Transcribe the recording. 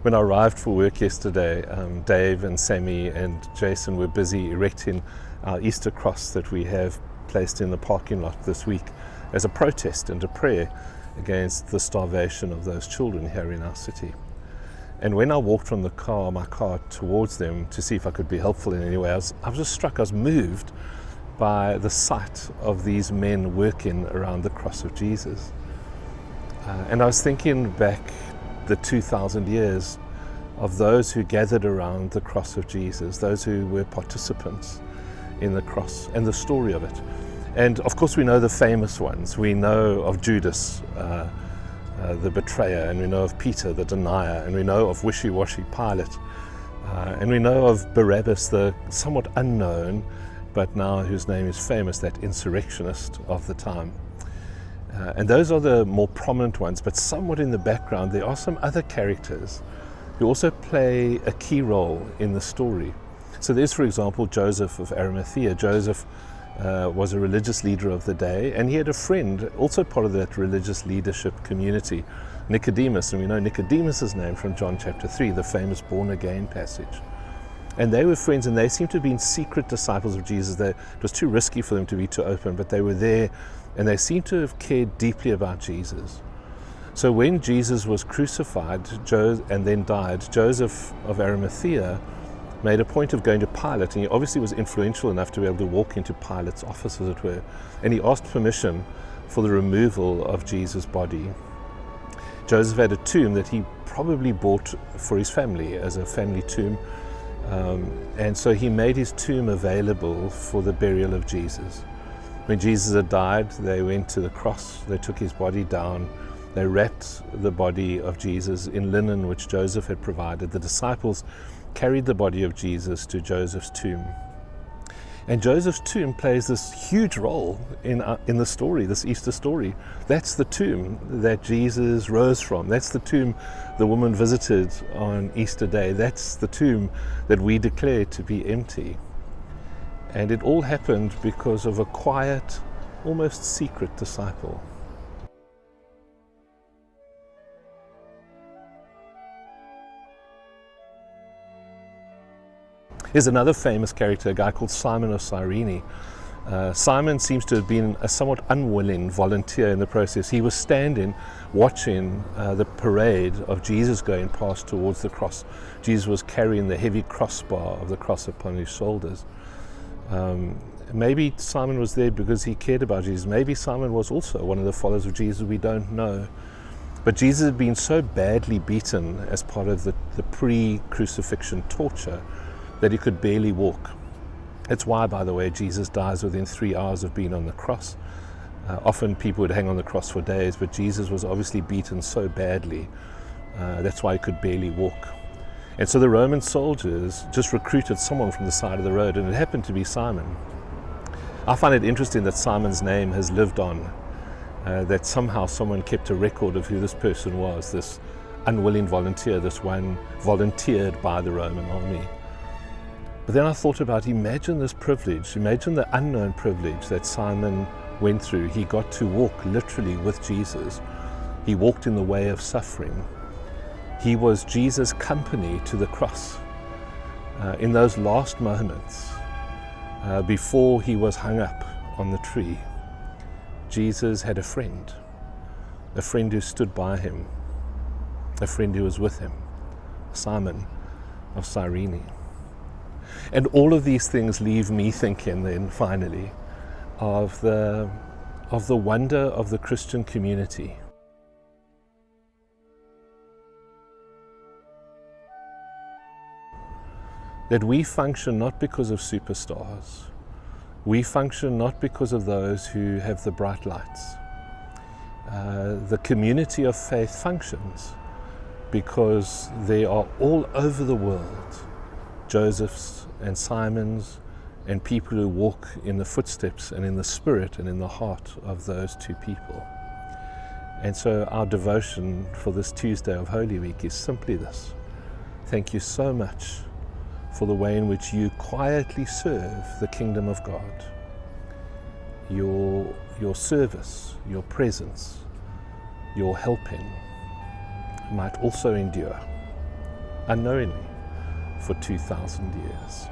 When I arrived for work yesterday, Dave and Sammy and Jason were busy erecting our Easter cross that we have placed in the parking lot this week as a protest and a prayer against the starvation of those children here in our city. And when I walked from my car towards them to see if I could be helpful in any way, I was just struck, I was moved by the sight of these men working around the cross of Jesus. And I was thinking back the 2,000 years of those who gathered around the cross of Jesus, those who were participants in the cross and the story of it. And of course we know the famous ones. We know of Judas, the betrayer, and we know of Peter, the denier, and we know of wishy-washy Pilate, and we know of Barabbas, the somewhat unknown, but now whose name is famous, that insurrectionist of the time. And those are the more prominent ones, but somewhat in the background there are some other characters who also play a key role in the story. So there's, for example, Joseph of Arimathea. Joseph was a religious leader of the day, and he had a friend, also part of that religious leadership community, Nicodemus, and we know Nicodemus's name from John chapter 3, the famous born-again passage. And they were friends, and they seemed to have been secret disciples of Jesus. It was too risky for them to be too open, but they were there, and they seem to have cared deeply about Jesus. So when Jesus was crucified and then died, Joseph of Arimathea made a point of going to Pilate, and he obviously was influential enough to be able to walk into Pilate's office, as it were, and he asked permission for the removal of Jesus' body. Joseph had a tomb that he probably bought for his family as a family tomb, and so he made his tomb available for the burial of Jesus. When Jesus had died, they went to the cross, they took his body down, they wrapped the body of Jesus in linen which Joseph had provided. The disciples carried the body of Jesus to Joseph's tomb. And Joseph's tomb plays this huge role in the story, this Easter story. That's the tomb that Jesus rose from. That's the tomb the woman visited on Easter Day. That's the tomb that we declare to be empty. And it all happened because of a quiet, almost secret disciple. Here's another famous character, a guy called Simon of Cyrene. Simon seems to have been a somewhat unwilling volunteer in the process. He was standing watching the parade of Jesus going past towards the cross. Jesus was carrying the heavy crossbar of the cross upon his shoulders. Maybe Simon was there because he cared about Jesus. Maybe Simon was also one of the followers of Jesus. We don't know. But Jesus had been so badly beaten as part of the pre-crucifixion torture that he could barely walk. That's why, by the way, Jesus dies within 3 hours of being on the cross. Often people would hang on the cross for days, but Jesus was obviously beaten so badly. That's why he could barely walk. And so the Roman soldiers just recruited someone from the side of the road, and it happened to be Simon. I find it interesting that Simon's name has lived on, that somehow someone kept a record of who this person was, this unwilling volunteer, this one volunteered by the Roman army. But then I thought about, imagine this privilege, imagine the unknown privilege that Simon went through. He got to walk literally with Jesus. He walked in the way of suffering. He was Jesus' company to the cross. In those last moments, before he was hung up on the tree, Jesus had a friend who stood by him, a friend who was with him, Simon of Cyrene. And all of these things leave me thinking then finally of the wonder of the Christian community. That we function not because of superstars. We function not because of those who have the bright lights. The community of faith functions because they are all over the world Josephs and Simons and people who walk in the footsteps and in the spirit and in the heart of those two people. And so our devotion for this Tuesday of Holy Week is simply this. Thank you so much for the way in which you quietly serve the kingdom of God. Your service, your presence, your helping might also endure. unknowingly for 2,000 years.